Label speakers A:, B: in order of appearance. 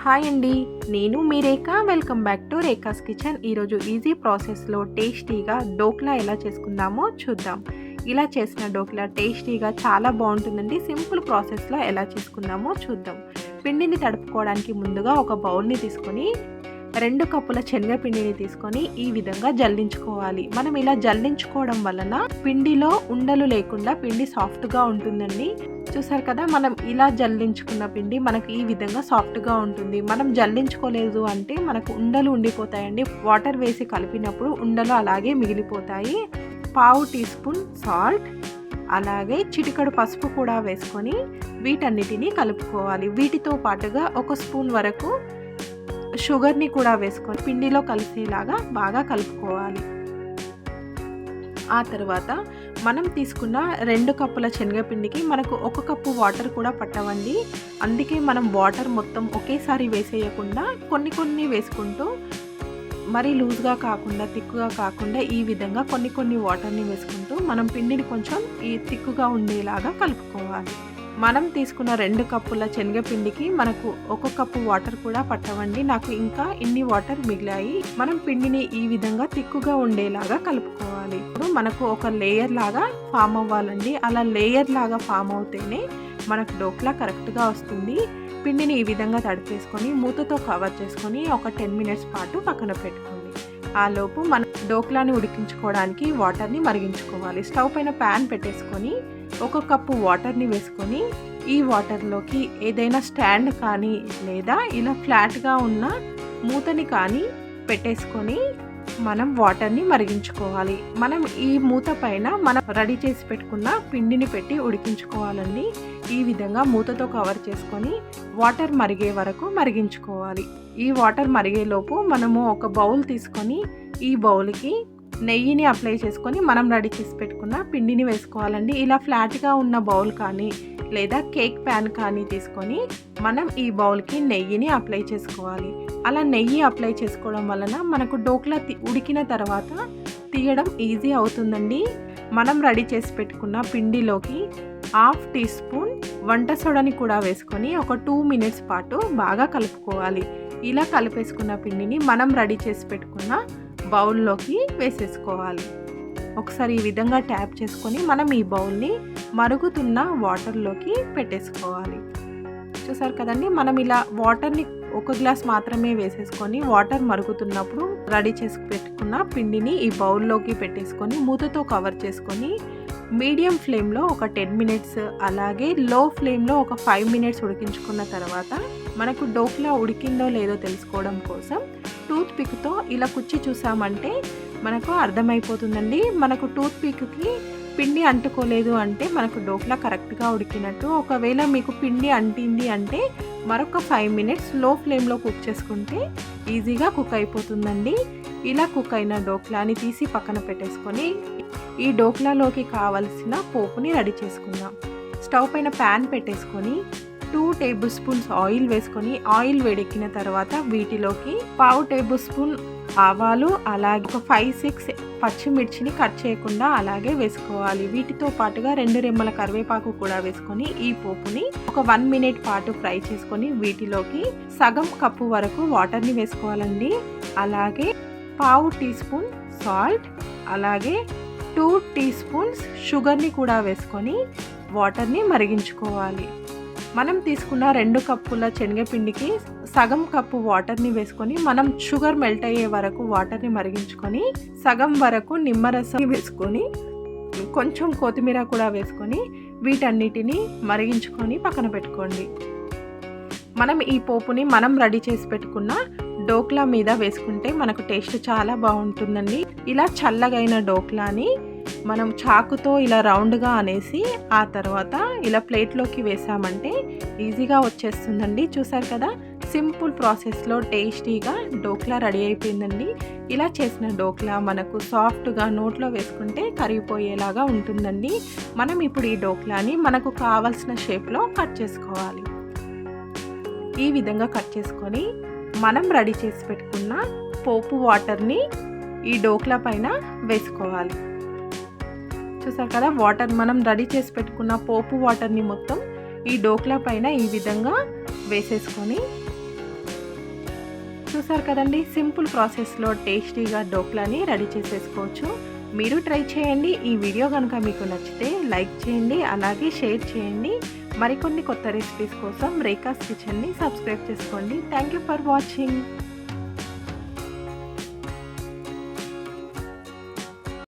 A: Hi అండి, నేను మీ Rekha. Welcome back to Rekha's kitchen. ఈరోజు ఈజీ ప్రాసెస్లో టేస్టీగా డోక్లా ఎలా చేసుకుందామో చూద్దాం. ఇలా చేసిన డోక్లా టేస్టీగా చాలా బాగుంటుందండి. సింపుల్ ప్రాసెస్లో ఎలా చేసుకుందామో చూద్దాం. పిండిని తడుపుకోవడానికి ముందుగా ఒక బౌల్ని తీసుకొని 2 కప్పుల శనగపిండిని తీసుకొని ఈ విధంగా జల్లించుకోవాలి. మనం ఇలా జల్లించుకోవడం వలన పిండిలో ఉండలు లేకుండా పిండి సాఫ్ట్గా ఉంటుందండి. చూసారు కదా, మనం ఇలా జల్లించుకున్న పిండి మనకు ఈ విధంగా సాఫ్ట్గా ఉంటుంది. మనం జల్లించుకోలేదు అంటే మనకు ఉండలు ఉండిపోతాయండి. వాటర్ వేసి కలిపినప్పుడు ఉండలు అలాగే మిగిలిపోతాయి. 1/2 టీ స్పూన్ సాల్ట్, అలాగే చిటికెడు పసుపు కూడా వేసుకొని వీటన్నిటిని కలుపుకోవాలి. వీటితో పాటుగా 1 స్పూన్ వరకు షుగర్ని కూడా వేసుకొని పిండిలో కలిసేలాగా బాగా కలుపుకోవాలి. ఆ తర్వాత మనం తీసుకున్న 2 కప్పుల శనగపిండికి మనకు 1 కప్పు వాటర్ కూడా పట్టవండి. అందుకే మనం వాటర్ మొత్తం ఒకేసారి వేసేయకుండా కొన్ని వేసుకుంటూ, మరీ లూజ్గా కాకుండా థిక్గా కాకుండా ఈ విధంగా కొన్ని వాటర్ని వేసుకుంటూ మనం పిండిని కొంచెం ఈ థిక్గా ఉండేలాగా కలుపుకోవాలి. మనం తీసుకున్న 2 కప్పుల శనగపిండికి మనకు 1 కప్పు వాటర్ కూడా పట్టవండి. నాకు ఇంకా ఇన్ని వాటర్ మిగిలాయి. మనం పిండిని ఈ విధంగా థిక్గా ఉండేలాగా కలుపుకోవాలి. ఇప్పుడు మనకు ఒక లేయర్ లాగా ఫామ్ అవ్వాలండి. అలా లేయర్ లాగా ఫామ్ అవుతేనే మనకు డోక్లా కరెక్ట్గా వస్తుంది. పిండిని ఈ విధంగా తడిపేసుకొని మూతతో కవర్ చేసుకొని ఒక 10 మినిట్స్ పాటు పక్కన పెట్టుకోండి. ఆ లోపు మనం డోక్లాని ఉడికించుకోవడానికి వాటర్ని మరిగించుకోవాలి. స్టవ్ పైన ప్యాన్ పెట్టేసుకొని 1 కప్పు వాటర్ని వేసుకొని ఈ వాటర్లోకి ఏదైనా స్టాండ్ కానీ లేదా ఇలా ఫ్లాట్గా ఉన్న మూతని కానీ పెట్టేసుకొని మనం వాటర్ని మరిగించుకోవాలి. మనం ఈ మూత పైన మనం రెడీ చేసి పెట్టుకున్న పిండిని పెట్టి ఉడికించుకోవాలండి. ఈ విధంగా మూతతో కవర్ చేసుకొని వాటర్ మరిగే వరకు మరిగించుకోవాలి. ఈ వాటర్ మరిగేలోపు మనము ఒక బౌల్ తీసుకొని ఈ బౌల్కి నెయ్యిని అప్లై చేసుకొని మనం రెడీ చేసి పెట్టుకున్న పిండిని వేసుకోవాలండి. ఇలా ఫ్లాట్గా ఉన్న బౌల్ కానీ లేదా కేక్ ప్యాన్ కానీ తీసుకొని మనం ఈ బౌల్కి నెయ్యిని అప్లై చేసుకోవాలి. అలా నెయ్యి అప్లై చేసుకోవడం వలన మనకు డోక్లా ఉడికిన తర్వాత తీయడం ఈజీ అవుతుందండి. మనం రెడీ చేసి పెట్టుకున్న పిండిలోకి 1/2 టీ స్పూన్ వంట సోడాని కూడా వేసుకొని ఒక 2 మినిట్స్ పాటు బాగా కలుపుకోవాలి. ఇలా కలిపేసుకున్న పిండిని మనం రెడీ చేసి పెట్టుకున్న బౌల్లోకి వేసేసుకోవాలి. ఒకసారి ఈ విధంగా ట్యాప్ చేసుకొని మనం ఈ బౌల్ని మరుగుతున్న వాటర్లోకి పెట్టేసుకోవాలి. చూసారు కదండి, మనం ఇలా వాటర్ని 1 గ్లాస్ మాత్రమే వేసేసుకొని వాటర్ మరుగుతున్నప్పుడు రెడీ చేసి పెట్టుకున్న పిండిని ఈ బౌల్లోకి పెట్టేసుకొని మూతతో కవర్ చేసుకొని మీడియం ఫ్లేమ్లో ఒక 10 మినిట్స్, అలాగే లో ఫ్లేమ్లో ఒక 5 మినిట్స్ ఉడికించుకున్న తర్వాత మనకు డోక్లా ఉడికిందో లేదో తెలుసుకోవడం కోసం టూత్ పిక్తో ఇలా కుచ్చి చూసామంటే మనకు అర్థమైపోతుందండి. మనకు టూత్ పిక్కి పిండి అంటుకోలేదు అంటే మనకు డోక్లా కరెక్ట్గా ఉడికినట్టు. ఒకవేళ మీకు పిండి అంటింది అంటే మరొక 5 మినిట్స్ లో ఫ్లేమ్లో కుక్ చేసుకుంటే ఈజీగా కుక్ అయిపోతుందండి. ఇలా కుక్ అయిన డోక్లాని తీసి పక్కన పెట్టేసుకొని ఈ డోక్లాలోకి కావలసిన పోపుని రెడీ చేసుకుందాం. స్టవ్ పైన ప్యాన్ పెట్టేసుకొని 2 టేబుల్ స్పూన్స్ ఆయిల్ వేసుకొని ఆయిల్ వేడెక్కిన తర్వాత వీటిలోకి 1/2 టేబుల్ స్పూన్ ఆవాలు, అలాగే ఒక 5-6 పచ్చిమిర్చిని కట్ చేయకుండా అలాగే వేసుకోవాలి. వీటితో పాటుగా 2 రెమ్మల కరివేపాకు కూడా వేసుకొని ఈ పోపుని ఒక 1 మినిట్ పాటు ఫ్రై చేసుకొని వీటిలోకి సగం కప్పు వరకు వాటర్ని వేసుకోవాలండి. అలాగే 1/2 టీ స్పూన్ సాల్ట్, అలాగే 2 టీ స్పూన్స్ షుగర్ని కూడా వేసుకొని వాటర్ని మరిగించుకోవాలి. మనం తీసుకున్న 2 కప్పుల శనగపిండికి సగం కప్పు వాటర్ని వేసుకొని మనం షుగర్ మెల్ట్ అయ్యే వరకు వాటర్ని మరిగించుకొని సగం వరకు నిమ్మరసం వేసుకొని కొంచెం కొత్తిమీర కూడా వేసుకొని వీటన్నిటిని మరిగించుకొని పక్కన పెట్టుకోండి. మనం ఈ పోపుని మనం రెడీ చేసి పెట్టుకున్న డోక్లా మీద వేసుకుంటే మనకు టేస్ట్ చాలా బాగుంటుందండి. ఇలా చల్లగైన డోక్లాని మనం చాకుతో ఇలా రౌండ్గా అనేసి ఆ తర్వాత ఇలా ప్లేట్లోకి వేసామంటే ఈజీగా వచ్చేస్తుందండి. చూసారు కదా, సింపుల్ ప్రాసెస్లో టేస్టీగా డోక్లా రెడీ అయిపోయిందండి. ఇలా చేసిన డోక్లా మనకు సాఫ్ట్గా నోట్లో వేసుకుంటే కరిగిపోయేలాగా ఉంటుందండి. మనం ఇప్పుడు ఈ డోక్లాని మనకు కావాల్సిన షేప్లో కట్ చేసుకోవాలి. ఈ విధంగా కట్ చేసుకొని మనం రెడీ చేసి పెట్టుకున్న పోపు వాటర్ని ఈ డోక్లా పైన వేసుకోవాలి. చూసారు కదా, వాటర్ మనం రెడీ చేసి పెట్టుకున్న పోపు వాటర్ని మొత్తం ఈ డోక్లా పైన ఈ విధంగా వేసేసుకొని చూసారు కదండి, సింపుల్ ప్రాసెస్లో టేస్టీగా డోక్లాని రెడీ చేసేసుకోవచ్చు. మీరు ట్రై చేయండి. ఈ వీడియో కనుక మీకు నచ్చితే లైక్ చేయండి, అలాగే షేర్ చేయండి. మరికొన్ని కొత్త రెసిపీస్ కోసం రేఖాస్ కిచెన్ని సబ్స్క్రైబ్ చేసుకోండి. Thank you for watching.